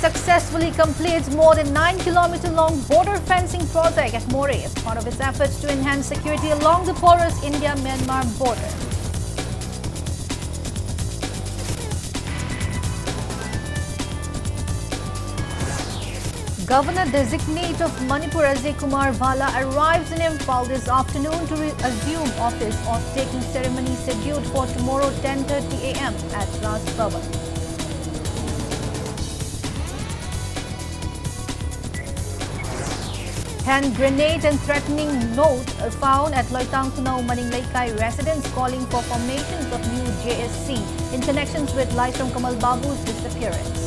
successfully completes more than 9-kilometer-long border fencing project at More as part of its efforts to enhance security along the porous India-Myanmar border. Governor-designate of Manipur, Kumar Bhala, arrives in Imphal this afternoon to assume office. Oath-taking ceremony scheduled for tomorrow 10:30 a.m. at Raj Bhavan. Hand grenade and threatening note found at Loitangpunau Maningleikai residence calling for formations of new JSC in connections with Laisram Kamal Babu's disappearance.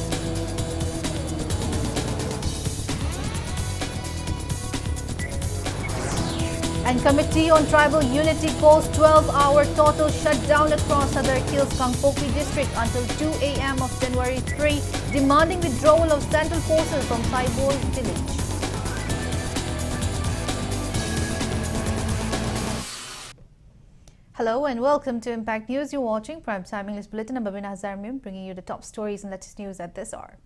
And Committee on Tribal Unity calls 12-hour total shutdown across Southern Hills Kangpokpi district until 2 a.m. of January 3, demanding withdrawal of central forces from Saibol village. Hello and welcome to Impact News. You're watching Prime Time English Bulletin. I'm BABINA, bringing you the top stories and latest news at this hour.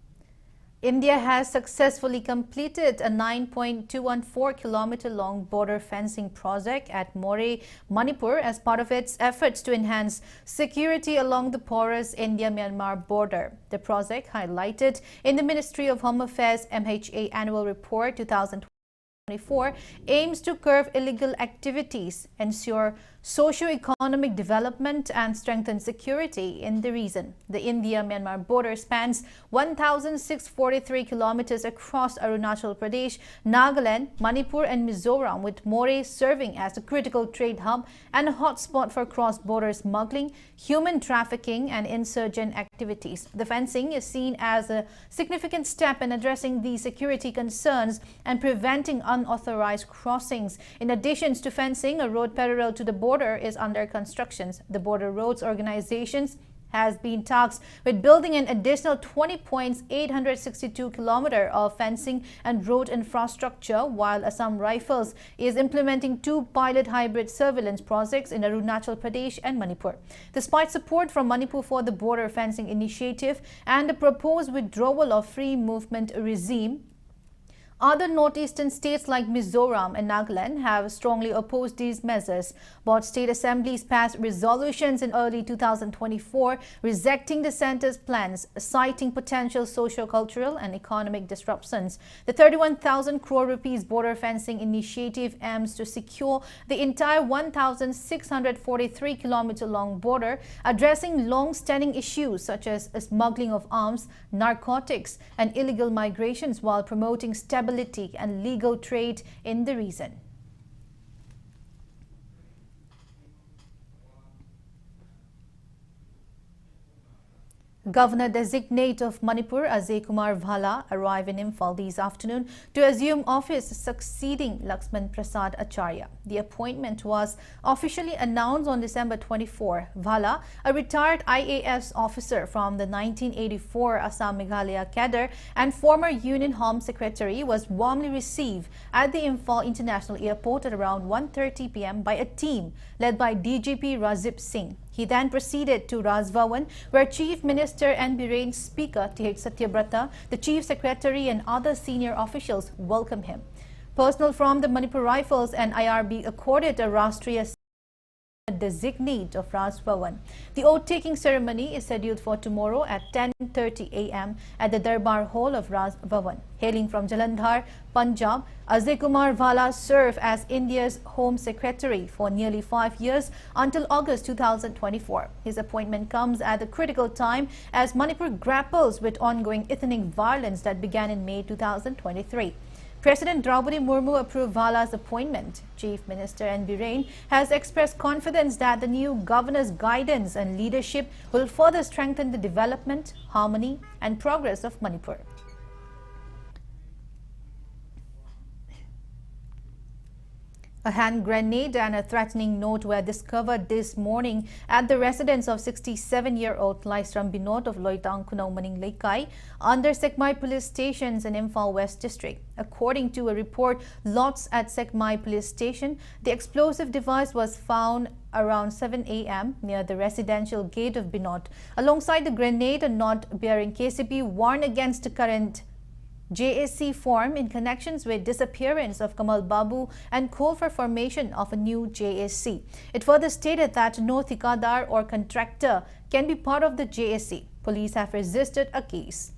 India has successfully completed a 9.214-kilometer-long border fencing project at More, Manipur as part of its efforts to enhance security along the porous India-Myanmar border. The project, highlighted in the Ministry of Home Affairs MHA Annual Report 2024, aims to curb illegal activities, ensure socio-economic development and strengthen security in the region. The India-Myanmar border spans 1,643 kilometers across Arunachal Pradesh, Nagaland, Manipur and Mizoram, with More serving as a critical trade hub and a hotspot for cross-border smuggling, human trafficking and insurgent activities. The fencing is seen as a significant step in addressing these security concerns and preventing unauthorized crossings. In addition to fencing, a road parallel to the border is under construction. The Border Roads Organizations has been tasked with building an additional 20.862 kilometers of fencing and road infrastructure, while Assam Rifles is implementing 2 pilot hybrid surveillance projects in Arunachal Pradesh and Manipur. Despite support from Manipur for the border fencing initiative and the proposed withdrawal of free movement regime, other northeastern states like Mizoram and Nagaland have strongly opposed these measures. Both state assemblies passed resolutions in early 2024 rejecting the centre's plans, citing potential socio-cultural and economic disruptions. The 31,000 crore rupees border fencing initiative aims to secure the entire 1,643-kilometer-long border, addressing long-standing issues such as smuggling of arms, narcotics, and illegal migrations, while promoting stability and legal trade in the region. Governor-designate of Manipur, Kumar Bhala, arrived in Imphal this afternoon to assume office, succeeding Laxman Prasad Acharya. The appointment was officially announced on December 24. Bhala, a retired IAS officer from the 1984 Assam-Meghalaya cadre and former Union Home Secretary, was warmly received at the Imphal International Airport at around 1:30 p.m. by a team led by DGP Rajib Singh. He then proceeded to Raj Bhavan, where Chief Minister and Biraian Speaker T.H. Satyabrata, the Chief Secretary and other senior officials welcomed him. Personnel from the Manipur Rifles and IRB accorded a Rashtriya designate of Raj Bhavan. The oath-taking ceremony is scheduled for tomorrow at 10:30 a.m. at the Darbar Hall of Raj Bhavan. Hailing from Jalandhar, Punjab, Kumar Bhala served as India's Home Secretary for nearly 5 years until August 2024. His appointment comes at a critical time as Manipur grapples with ongoing ethnic violence that began in May 2023. President Draupadi Murmu approved Bhala's appointment. Chief Minister N. Biraian has expressed confidence that the new governor's guidance and leadership will further strengthen the development, harmony and progress of Manipur. A hand grenade and a threatening note were discovered this morning at the residence of 67-year-old Laisram Binod of Loitangpunau Maningleikai under Sekmai police stations in Imphal West District. According to a report lodged at Sekmai police station, the explosive device was found around 7 a.m. near the residential gate of Binod. Alongside the grenade, a knot-bearing KCP warned against the current JAC form in connections with disappearance of Kamal Babu and called for formation of a new JAC. It further stated that no thikadar or contractor can be part of the JAC. Police have resisted a case.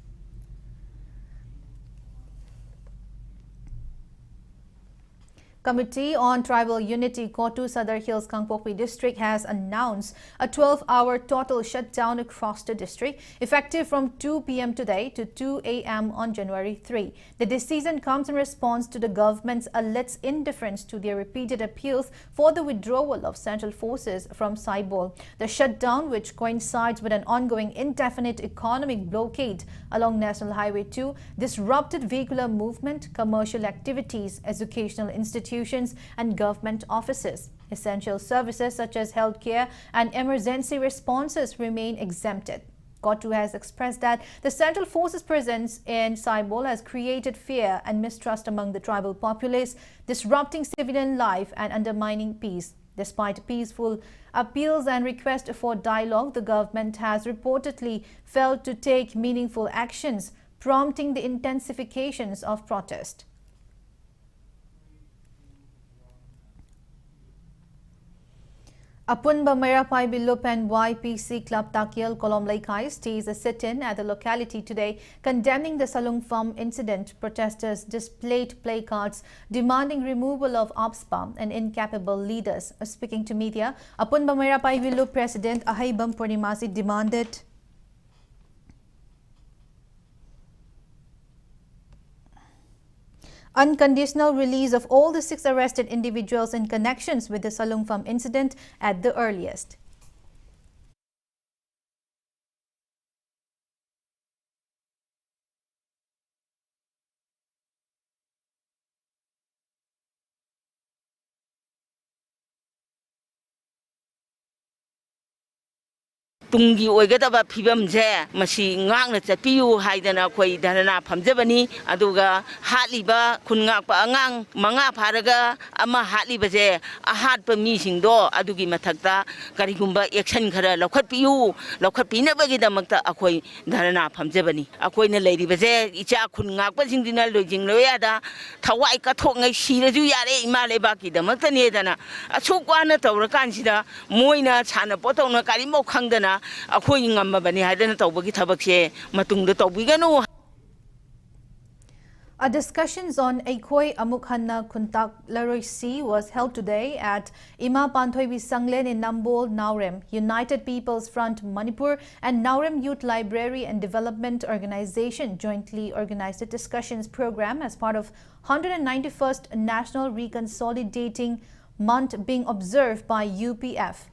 Committee on Tribal Unity Kotu Sadar Hills Kangpokpi district has announced a 12-hour total shutdown across the district effective from 2 p.m. today to 2 a.m. on January 3. The decision comes in response to the government's alleged indifference to their repeated appeals for the withdrawal of central forces from Saibol. The shutdown, which coincides with an ongoing indefinite economic blockade along National Highway 2, disrupted vehicular movement, commercial activities, educational institutions, and government offices. Essential services such as healthcare and emergency responses remain exempted. Kotu has expressed that the central forces' presence in Saibol has created fear and mistrust among the tribal populace, disrupting civilian life and undermining peace. Despite peaceful appeals and requests for dialogue, the government has reportedly failed to take meaningful actions, prompting the intensifications of protest. Apunba Merapai Bilup and YPC Club Takiel Kolom Laikai stays a sit-in at the locality today, condemning the Salung Farm incident. Protesters displayed placards demanding removal of OPSPA and incapable leaders. Speaking to media, Apunba Merapai Bilup President Ahaibam Purnimasi demanded unconditional release of all the 6 arrested individuals in connections with the Salung Farm incident at the earliest. ꯇꯨꯡꯒꯤ ꯑꯣꯏꯒꯗꯕ ꯐꯤꯕꯝꯁꯦ ꯃꯁꯤ ꯉꯥꯛꯅ ꯆꯠꯄꯤꯌꯨ ꯍꯥꯏꯗꯅ ꯑꯩꯈꯣꯏ ꯙꯔꯅꯥ ꯐꯝꯖꯕꯅꯤ ꯑꯗꯨꯒ ꯍꯥꯠꯂꯤꯕ ꯈꯨꯟ ꯉꯥꯛꯄ ꯑꯉꯥꯡ 5 ꯐꯥꯔꯒ ꯑꯃ ꯍꯥꯠꯂꯤꯕꯁꯦ ꯑꯍꯥꯠꯄ ꯃꯤꯁꯤꯡꯗꯣ ꯑꯗꯨꯒꯤ ꯃꯊꯛꯇ ꯀꯔꯤꯒꯨꯝꯕ ꯑꯦꯛꯁꯟ ꯈꯔ ꯂꯧꯈꯠꯄꯤꯌꯨ ꯂꯧꯈꯠꯄꯤꯅꯕꯒꯤꯗꯃꯛꯇ ꯑꯩꯈꯣꯏ ꯙꯔꯅꯥ ꯐꯝꯖꯕꯅꯤ ꯑꯩꯈꯣꯏꯅ ꯂꯩꯔꯤꯕꯁꯦ ꯏꯆꯥ ꯈꯨꯟ ꯉꯥꯛꯄꯁꯤꯡꯗꯨꯅ ꯂꯣꯏꯖꯤꯡꯂꯣꯌꯥꯗ ꯊꯋꯥꯏ ꯀꯠꯊꯣꯛꯉꯩ ꯁꯤꯔꯁꯨ ꯌꯥꯔꯦ ꯏꯃꯥ ꯂꯩꯕꯥꯛꯀꯤꯗꯃꯛꯇꯅꯦꯗꯅ ꯑꯁꯨꯛ ꯋꯥꯅ ꯇꯧꯔꯀꯥꯟꯁꯤꯗ ꯃꯣꯏꯅ ꯁꯥꯟꯅꯄꯣꯠꯇꯧꯅ ꯀꯔꯤꯃꯧ ꯈꯪꯗꯅ ꯑꯩꯈꯣꯏ ꯉꯝꯃꯕꯅꯤ ꯍꯥꯏꯗꯅ ꯇꯧꯕꯒꯤ ꯊꯕꯛꯁꯦ ꯃꯇꯨꯡꯗ ꯇꯧꯕꯤꯒꯅꯨ. A discussions on Aikoi Amuk Hanna Kuntak Laroisi was held today at Ima Panthoibi Sanglen in Nambol, Naurem. United People's Front Manipur and Naurem Youth Library and Development Organization jointly organized a discussions program as part of 191st National Reconsolidating Month being observed by UPF.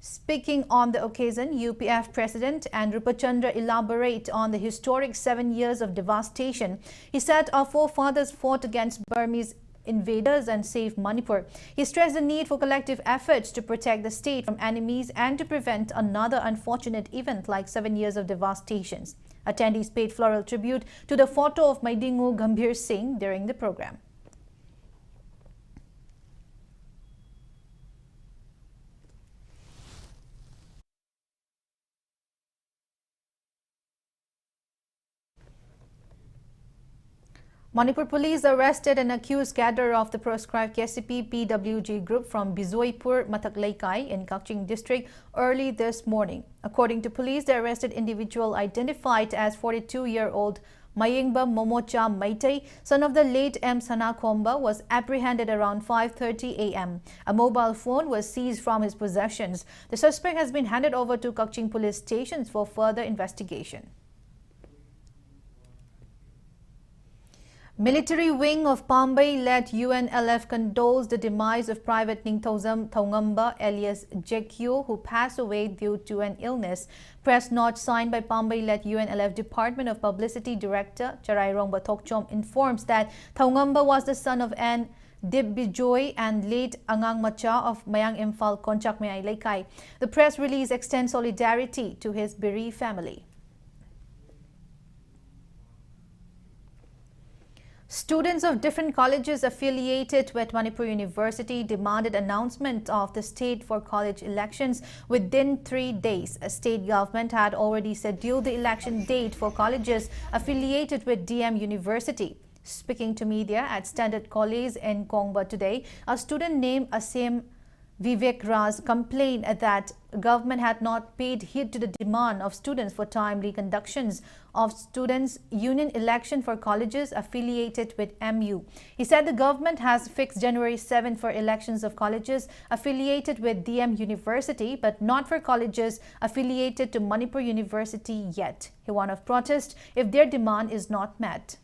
Speaking on the occasion, UPF President Andrew Pachandra elaborated on the historic 7 years of devastation. He said our forefathers fought against Burmese invaders and saved Manipur. He stressed the need for collective efforts to protect the state from enemies and to prevent another unfortunate event like 7 years of devastations. Attendees paid floral tribute to the photo of Maidingu Gambhir Singh during the program. Manipur police arrested an accused gatherer of the proscribed KCP PWG group from Bizoipur, Mataklaikai in Kakching district early this morning. According to police, the arrested individual identified as 42-year-old Mayingba Momocha Maitei, son of the late M. Sanakomba, was apprehended around 5:30 a.m. A mobile phone was seized from his possessions. The suspect has been handed over to Kakching police stations for further investigation. Military wing of Pambay-led UNLF condoles the demise of Private Ningthozam Thongamba alias Jekyo, who passed away due to an illness. Press note signed by Pambay-led UNLF Department of Publicity Director Charairongba Thokchom informs that Thongamba was the son of N. Dibbijoy and late Angang Macha of Mayang Imphal Konchak Mayay Laikai. The press release extends solidarity to his bereaved family. Students of different colleges affiliated with Manipur University demanded announcement of the state for college elections within 3 days. A state government had already scheduled the election date for colleges affiliated with DM University. Speaking to media at Standard College in Kongba today, a student named Asim Vivek Raz complained that government had not paid heed to the demand of students for timely conductions of students' union election for colleges affiliated with MU. He said the government has fixed January 7 for elections of colleges affiliated with DM University, but not for colleges affiliated to Manipur University yet. He warned of protest if their demand is not met.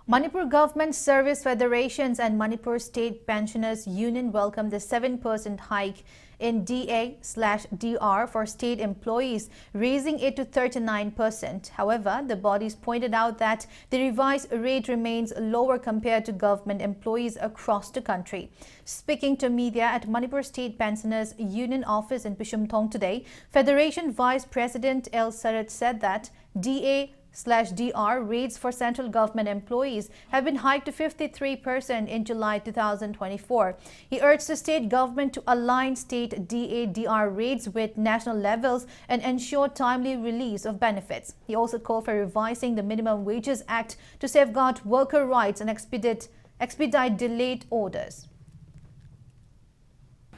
Manipur Government Service Federations and Manipur State Pensioners Union welcomed the 7% hike in DA/DR for state employees, raising it to 39%. However, the bodies pointed out that the revised rate remains lower compared to government employees across the country. Speaking to media at Manipur State Pensioners Union office in Pishumthong today, Federation Vice President El Sarat said that DA/DR rates for central government employees have been hiked to 53% in July 2024. He urged the state government to align state DA/DR rates with national levels and ensure timely release of benefits. He also called for revising the Minimum Wages Act to safeguard worker rights and expedite delayed orders.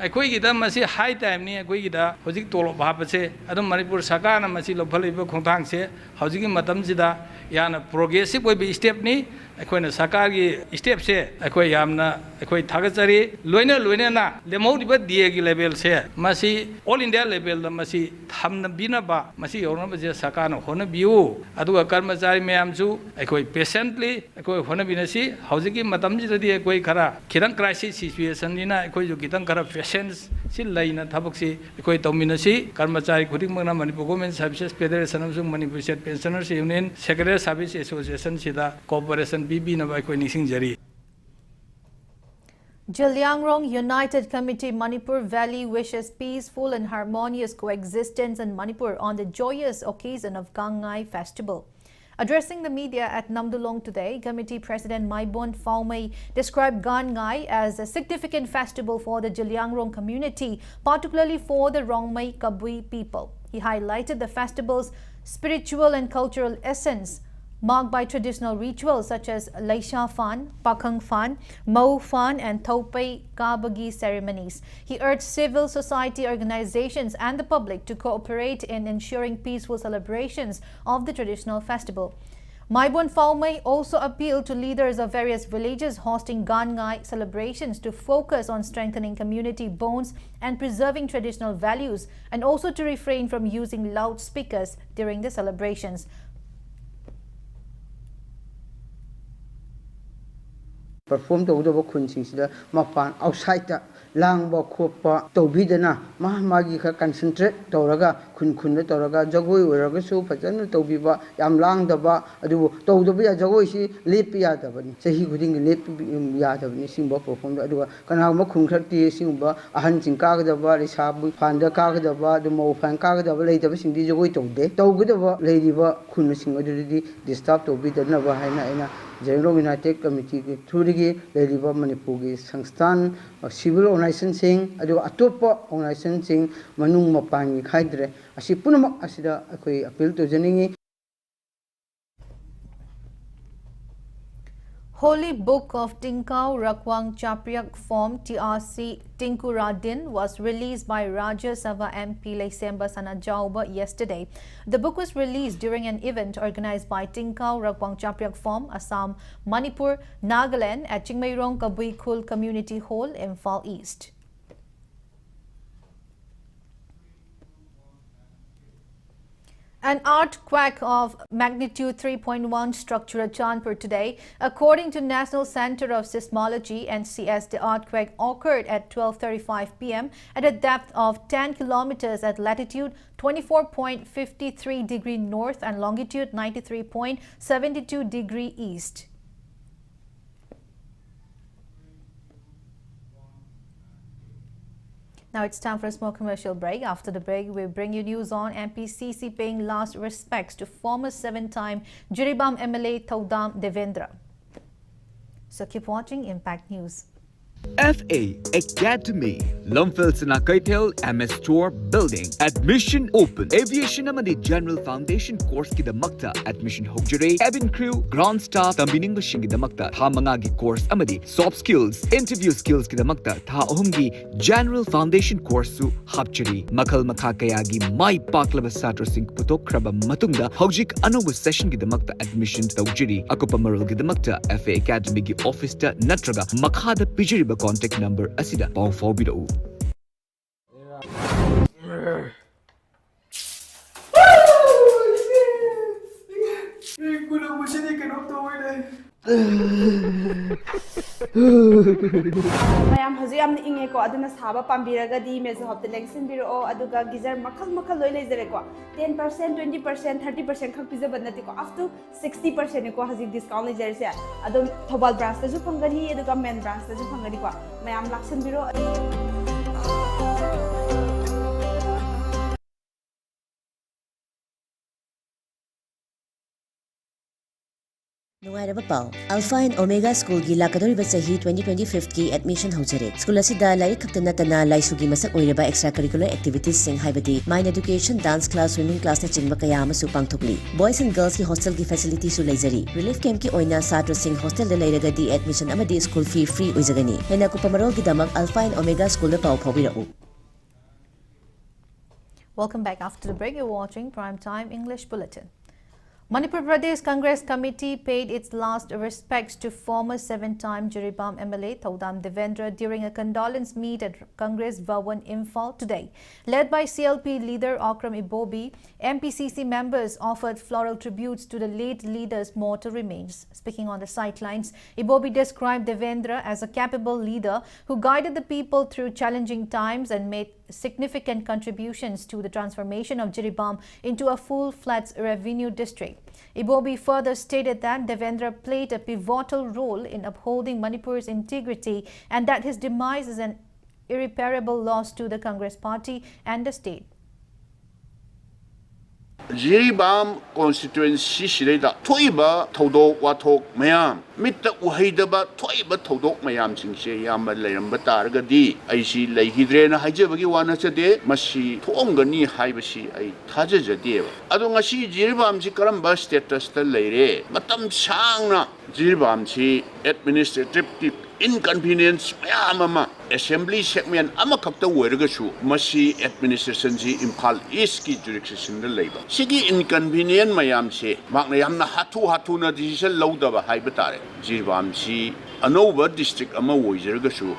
ꯑꯩꯈꯣꯏꯒꯤꯗ ꯃꯁꯤ ꯍꯥꯏ ꯇꯥꯏꯝꯅꯤ ꯑꯩꯈꯣꯏꯒꯤꯗ ꯍꯧꯖꯤꯛ ꯇꯣꯂꯣꯞ ꯍꯥꯞꯄꯁꯦ ꯑꯗꯨꯝ ꯃꯅꯤꯄꯨꯔ ꯁꯔꯀꯥꯔꯅ ꯃꯁꯤ ꯂꯧꯈꯠꯂꯤꯕ ꯈꯣꯡꯊꯥꯡꯁꯦ ꯍꯧꯖꯤꯛꯀꯤ ꯃꯇꯝꯁꯤꯗ ꯌꯥꯝꯅ ꯄ꯭ꯔꯣꯒ꯭ꯔꯦꯁꯤꯚ ꯑꯣꯏꯕ ꯁ꯭ꯇꯦꯞꯅꯤ ꯑꯩꯈꯣꯏꯅ ꯁꯔꯀꯥꯔꯒꯤ ꯁ꯭ꯇꯦꯞꯁꯦ ꯑꯩꯈꯣꯏ ꯌꯥꯝꯅ ꯑꯩꯈꯣꯏ ꯊꯥꯒꯠꯆꯔꯤ ꯂꯣꯏꯅꯅ ꯂꯦꯝꯍꯧꯔꯤꯕ ꯗꯤꯑꯦꯒꯤ ꯂꯦꯚꯦꯜꯁꯦ ꯃꯁꯤ ꯑꯣꯜ ꯏꯟꯗꯤꯌꯥ ꯂꯦꯚꯦꯜꯗ ꯃꯁꯤ ꯊꯝꯅꯕꯤꯅꯕ ꯃꯁꯤ ꯌꯧꯅꯕꯁꯦ ꯁꯔꯀꯥꯔꯅ ꯍꯣꯠꯅꯕꯤꯌꯨ ꯑꯗꯨꯒ ꯀꯔꯃꯆꯥꯔꯤ ꯃꯌꯥꯝꯁꯨ ꯑꯩꯈꯣꯏ ꯄꯦꯁꯦꯟꯠꯂꯤ ꯑꯩꯈꯣꯏ ꯍꯣꯠꯅꯕꯤꯅꯁꯤ ꯍꯧꯖꯤꯛꯀꯤ ꯃꯇꯝꯁꯤꯗꯗꯤ ꯑꯩꯈꯣꯏ ꯈꯔ ꯈꯤꯇꯪ ꯀ꯭ꯔꯥꯏꯁꯤꯁ ꯁꯤꯆꯨꯋꯦꯁꯟꯅꯤꯅ ꯑꯩꯈꯣꯏꯁꯨ ꯈꯤꯇꯪ ꯈꯔ ꯄꯦꯁꯦꯟꯁ ꯁꯤ ꯂꯩꯅ ꯊꯕꯛꯁꯤ ꯑꯩꯈꯣꯏ ꯇꯧꯃꯤꯟꯅꯁꯤ ꯀꯔꯃꯆꯥꯔꯤ ꯈꯨꯗꯤꯡꯃꯛꯅ ꯃꯅꯤꯄꯨꯔ ꯒꯣꯔꯃꯦꯟꯠ ꯁꯔꯚꯤꯁꯦꯁ ꯐꯦꯗꯔꯦꯁꯟ ꯑꯃꯁꯨꯡ Manipur state pensioners union secretary service ꯑꯦꯁꯣꯁꯤꯌꯦꯁꯟꯁꯤꯗ ꯀooperation ꯄꯤꯕꯤꯅꯕ ꯑꯩꯈꯣꯏ ꯅꯤꯡꯁꯤꯡꯖꯔꯤ. Jilyangrong United Committee Manipur Valley wishes peaceful and harmonious coexistence in Manipur on the joyous occasion of Gangai festival. Addressing the media at Namdulong today, Committee President Maibon Faumei described Gangai as a significant festival for the Jilyangrong community, particularly for the Rongmei Kabui people. He highlighted the festival's spiritual and cultural essence, marked by traditional rituals such as Laisha Fan, Pakhang Fan, Mau Fan and Thopei Kabagi ceremonies. He urged civil society organizations and the public to cooperate in ensuring peaceful celebrations of the traditional festival. Maibon Faumei also appealed to leaders of various villages hosting Gangai celebrations to focus on strengthening community bonds and preserving traditional values, and also to refrain from using loudspeakers during the celebrations. Perform the Udobo Kunching, Mapan, outside the Langbo Kopa, Tobidana, Mahamagi concentrate, Toraga, Kunkunda, Toraga, Jagui, Ragasu, Patana, Tobiba, Yam Lang the Ba, Adu, Tobia Jagoisi, Lipia, say he couldn't lip Yadavani, Simba performed the Adua, Kanama Kunkrati, Simba, a hunting Kagadava, Sabu, Panda Kagadava, the Mo Fan Kagadava, later in the Jagoi Tode, Togudava, Lady Kunusing already disturbed to be the Navahana. General United Committee through the Ladiva Manipugi Sangstan civil organization, Atopa organization, Manung Mapangi Hydre, Asipunama Asida, appeal to Zeningi. Holy Book of Tinkau Rakwang Chapriak form TRC Tinku Radin was released by Rajya Sabha MP Leisemba Sanajauba yesterday. The book was released during an event organized by Tinkau Rakwang Chapriak form Assam, Manipur, Nagaland at Chingmeirong Kabui Khul Community Hall, Imphal East. An earthquake of magnitude 3.1 struck Churachandpur today. According to National Center of Seismology (NCS), the earthquake occurred at 12:35 p.m. at a depth of 10 kilometers at latitude 24.53 degree north and longitude 93.72 degree east. Now it's time for a small commercial break. After the break, we bring you news on MPCC paying last respects to former 7-time Jiribam MLA Thodam Devendra. So keep watching Impact News. FA Academy Lumfelsana Kaitel MS Store Building Admission Open Aviation Amadi General Foundation Course ki damakta Admission Hojare Cabin Crew Ground Staff Tambining Bashingi damakta Tha Mangagi Course Amadi Soft Skills Interview Skills ki damakta Tha Ohumgi General Foundation Course su Hapchari Makal Makha Kayagi Mai Paklaba Satra Singh Putok Kraba Matungda Hojik Anowa Session ki damakta Admission Tawjiri Akupa Maral ki damakta FA Academy ki Office ta Natraga Makhada Pijiri contact number asida pau fawbirau mayam hazu yam inge ko aduna saba pambiraga di mezo hopte lengsin biro aduga gizar makal loi lezere ko 10% 20% 30% khak pizza banati ko up to 60% ko hazi discount lezere se adum thobal branch ta ju phangani aduga main branch ta ju phangani ko mayam laksin biro Nuwairaba pau Alpha and Omega School gi lakadoriba sahi 2025 ki admission hojare school asida laik khakta natana laisugi masak oiraba extracurricular activities sing haibadi mind education dance class swimming class na chingba kaya amasu pangthokli boys and girls ki hostel ki facility su leizari relief camp ki oina satra sing hostel da leiraga di admission amadi school fee free oizagani hena ku pamarol gi damak Alpha and Omega School da pau phobirau. Welcome back. After the break, you're watching Primetime English Bulletin. Manipur Pradesh Congress Committee paid its last respects to former 7-time Jiribam MLA Thodam Devendra during a condolence meet at Congress Bhawan, Imphal today. Led by CLP leader Akram Ibobi, MPCC members offered floral tributes to the late leader's mortal remains. Speaking on the sidelines, Ibobi described Devendra as a capable leader who guided the people through challenging times and made significant contributions to the transformation of Jiribam into a full-fledged revenue district. Ibobi further stated that Devendra played a pivotal role in upholding Manipur's integrity and that his demise is an irreparable loss to the Congress party and the state. Jiribam constituency sida thoiba thodok wathok mayam mitta uhaidaba thoiba thodok mayam singse yam leiramba targadi aisi leihidrena haijabagi wana chade masi thongani haibasi ai thajajade adu ngasi Jiribam si karamba status ta leire matam sangna Jiribam si administrative inconvenience mayamama assembly segment amakakta oiragasu masi administration ji Imphal East ki jurisdiction da leiba sigi inconvenient mayam se makna yamna hatu na decision lawdaba haibatare Jiribam si anova district ama oiragasu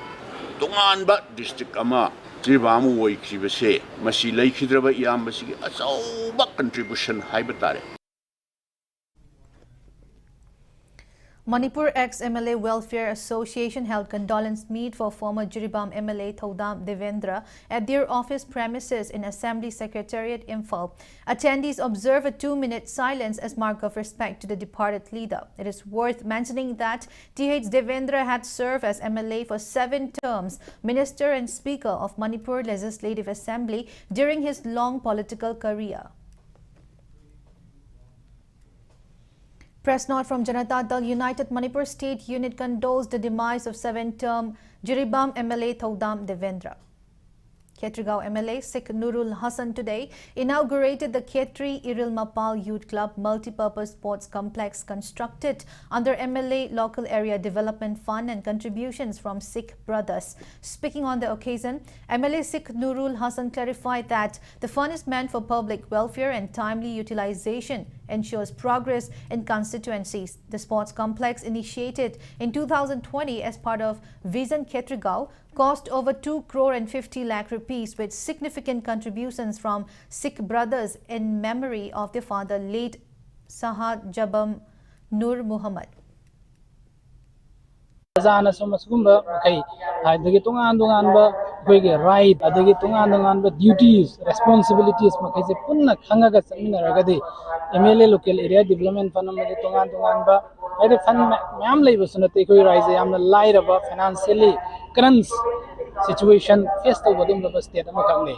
tonganba district ama Jiribam oikribase masi leikidraba yambasi achauba contribution haibatare. Manipur ex-MLA Welfare Association held condolence meet for former Jiribam MLA Thodam Devendra at their office premises in Assembly Secretariat, Imphal. Attendees observed a 2-minute silence as mark of respect to the departed leader. It is worth mentioning that TH Devendra had served as MLA for 7 terms, Minister and Speaker of Manipur Legislative Assembly during his long political career. Press note from Janata Dal United Manipur State Unit condoles the demise of 7-term Jiribam MLA Thodam Devendra. Khetrigao MLA Sikh Nurul Hassan today inaugurated the Khetri Iril Mapal Youth Club multi-purpose sports complex constructed under MLA Local Area Development Fund and contributions from Sikh brothers. Speaking on the occasion, MLA Sikh Nurul Hassan clarified that the fund is meant for public welfare and timely utilization ensures progress in constituencies. The sports complex, initiated in 2020 as part of Vision Khetrigao, cost over 2 crore and 50 lakh rupees with significant contributions from Sikh brothers in memory of their father, late Shahjabam Nur Muhammad. Zana Somaskumba, okay, the Tungan right, the Tungan duties, responsibilities, Makasi Punna Kangaga Seminaragadi, MLA Local Area Development Fund, the Tungan, I the fund Mam labor Sunatiko Rise, I am the light about financially currents situation face tawdum laba state amakakne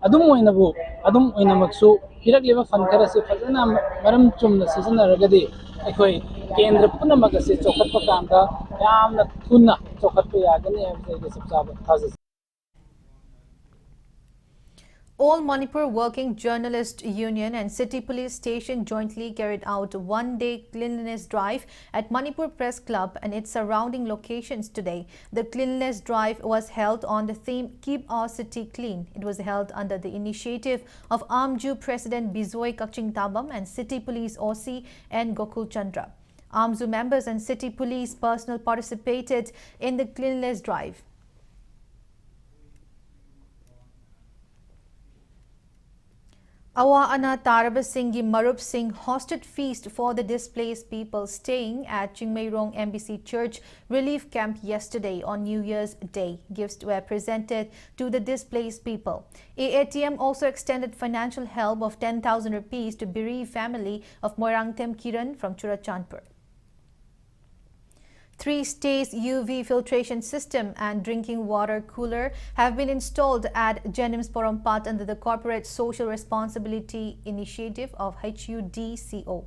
adum oinabu adum oinamaksu pirakleba fan kharase fazana maram chumna sijanaragadi akhoi kendra punamagase chokhatpa kanda yamna thunna chokhatpa yagani habse sabsaba thazas. All Manipur Working Journalist Union and City Police Station jointly carried out a one-day cleanliness drive at Manipur Press Club and its surrounding locations today. The cleanliness drive was held on the theme Keep Our City Clean. It was held under the initiative of AMJU President Bizoy Kakching Tabam and City Police OC N. Gokul Chandra. AMJU members and City Police personnel participated in the cleanliness drive. Awa Ana Taraba Singhi Marup Singh hosted feast for the displaced people staying at Chingmairong MBC Church Relief Camp yesterday on New Year's Day. Gifts were presented to the displaced people. AATM also extended financial help of 10,000 rupees to bereaved family of Moirangtem Kiran from Churachandpur. 3-stage UV filtration system and drinking water cooler have been installed at Jenims Porompat under the Corporate Social Responsibility Initiative of HUDCO.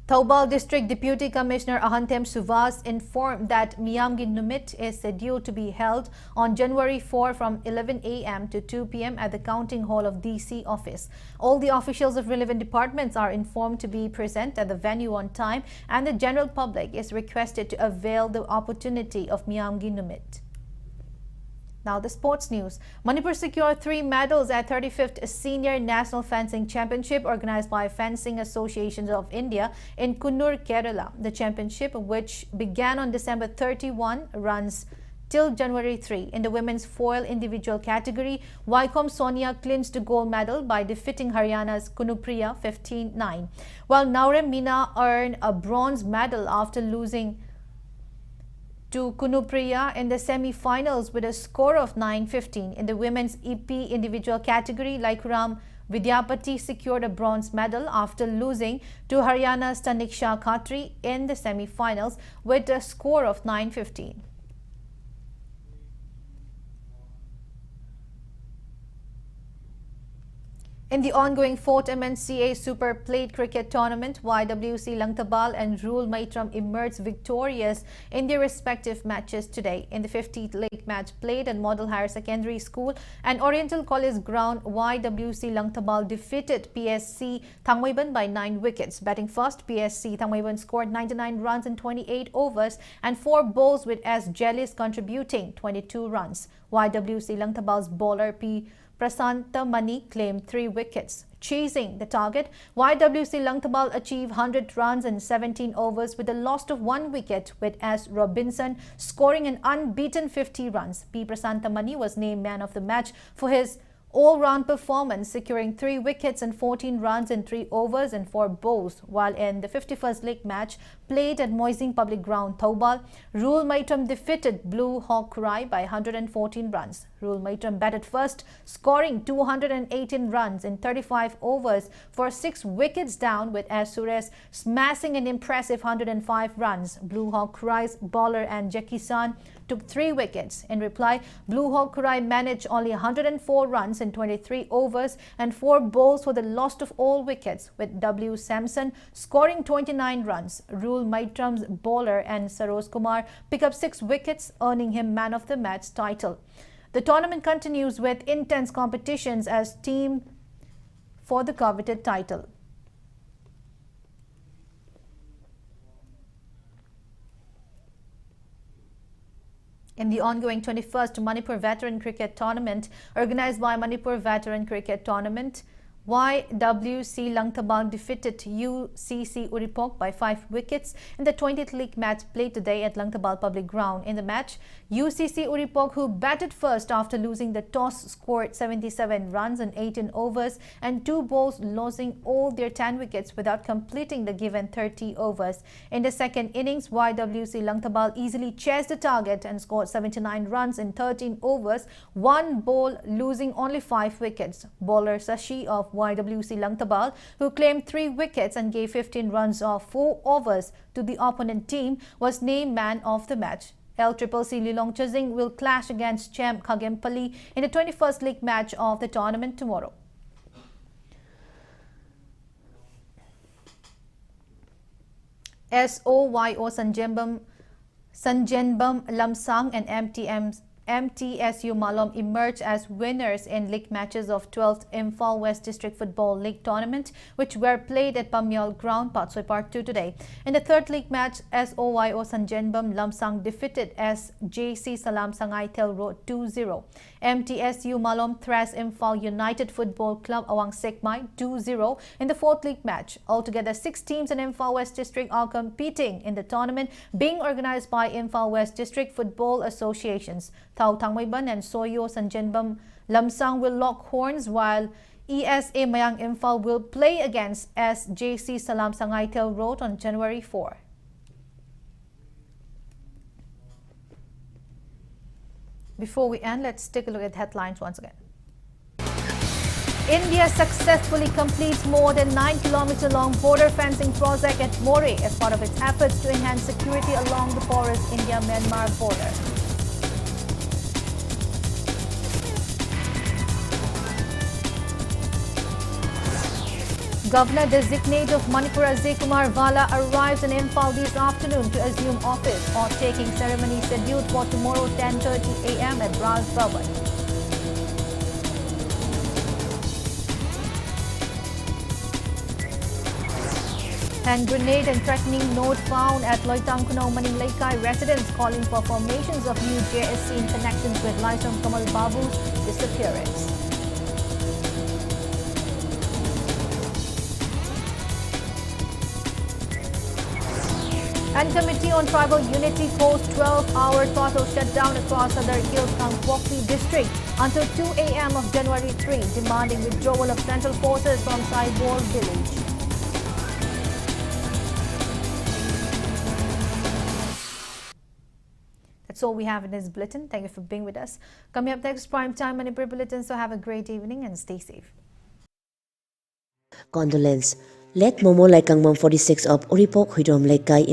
Thoubal District Deputy Commissioner Ahantem Suvas informed that Miyamgi Numit is scheduled to be held on January 4 from 11 a.m. to 2 p.m. at the Counting Hall of DC office. All the officials of relevant departments are informed to be present at the venue on time, and the general public is requested to avail the opportunity of Miyamgi Numit. Now the sports news. Manipur secured 3 medals at 35th Senior National Fencing Championship organized by Fencing Associations of India in Kunnur, Kerala. The championship, which began on December 31, runs till January 3. In the women's foil individual category, Wycombe Sonia clinched the gold medal by defeating Haryana's Kunupriya 15-9, while Naurem Meena earned a bronze medal after losing to Kunupriya in the semi-finals with a score of 9-15. In the women's EP individual category, Laikuram Vidyapati secured a bronze medal after losing to Haryana's Taniksha Khatri in the semi-finals with a score of 9-15. In the ongoing 4th MNCA Super Plate Cricket Tournament, YWC Langtabal and Rule Maitram emerged victorious in their respective matches today. In the 50th league match played at Model Higher Secondary School and Oriental College ground, YWC Langtabal defeated PSC Thangmaiban by 9 wickets. Batting first, PSC Thangmaiban scored 99 runs in 28 overs and 4 balls, with S. Jellis contributing 22 runs. YWC Langtabal's bowler P. Prasanta Mani claimed 3 wickets. Chasing the target, YWC Langtabal achieved 100 runs in 17 overs with a loss of 1 wicket, with S. Robinson scoring an unbeaten 50 runs. P. Prasanta Mani was named man of the match for his all-round performance, securing 3 wickets and 14 runs in 3 overs and 4 balls, while in the 51st league match played at Moising Public Ground, Thoubal, Rule Maitram defeated Blue Hawk Rai by 114 runs. Rule Maitram batted first, scoring 218 runs in 35 overs for 6 wickets down, with S. Suresh smashing an impressive 105 runs. Blue Hawk Rai's bowler and Jackie San took 3 wickets. In reply, Blue Hawk Rai managed only 104 runs in 23 overs and 4 balls for the loss of all wickets, with W. Samson scoring 29 runs. Rule Maitram's bowler and Saroz Kumar picked up 6 wickets, earning him man of the match title. The tournament continues with intense competitions as team for the coveted title. In the ongoing 21st Manipur Veteran Cricket Tournament, organized by Manipur Veteran Cricket Tournament, YWC Langtabal defeated UCC Uripok by 5 wickets in the 20th league match played today at Langtabal Public Ground. In the match, UCC Uripok, who batted first after losing the toss, scored 77 runs in 18 overs and 2 balls, losing all their 10 wickets without completing the given 30 overs. In the second innings, YWC Langtabal easily chased the target and scored 79 runs in 13 overs, 1 ball, losing only 5 wickets. Bowler Sashi of YWC Langtabal, who claimed 3 wickets and gave 15 runs off 4 overs to the opponent team, was named man of the match. LCCC Lilong Chazing will clash against champ Khagempally in the 21st League match of the tournament tomorrow. SOYO Sanjenbam Lamsang and MTSU Malom emerged as winners in league matches of 12th Imphal West District Football League Tournament, which were played at Pamyol Ground, Patsoi Park 2 today. In the 3rd league match, SOYO Sanjenbam Lamsang defeated SJC Salam Sangai Tel Road 2-0. MTSU Malom thrashed Imphal United Football Club Awang Sekmai 2-0 in the 4th league match. Altogether, 6 teams in Imphal West District are competing in the tournament being organized by Imphal West District Football Associations. Thao Thangmaiban and Soyo Sanjenbam Lamsang will lock horns, while ESA Mayang Imphal will play against SJC Salam Sangai Tel Road on January 4. Before we end, let's take a look at headlines once again. India successfully completes more than 9-kilometer-long border fencing project at Moreh as part of its efforts to enhance security along the porous India-Myanmar border. Governor-designate of Manipur Ajay Kumar Vala arrives in Imphal this afternoon to assume office. Oath-taking ceremony scheduled for tomorrow 10:30 a.m. at Raj Bhavan. Hand grenade and threatening note found at Loitangkuno Maningleikai residents, calling for formations of new JSC in connections with Laisom Kamal Babu's disappearance. And Committee on Tribal Unity calls 12-hour total shutdown across other Hills Kangpokpi district until 2 a.m. of January 3, demanding withdrawal of central forces from Saibor village. That's all we have in this bulletin. Thank you for being with us. Coming up next, Prime Time Manipur Bulletin. So have a great evening and stay safe. Condolence. Let Momo Laikang Mom 46 of Oripok Huidom Laikai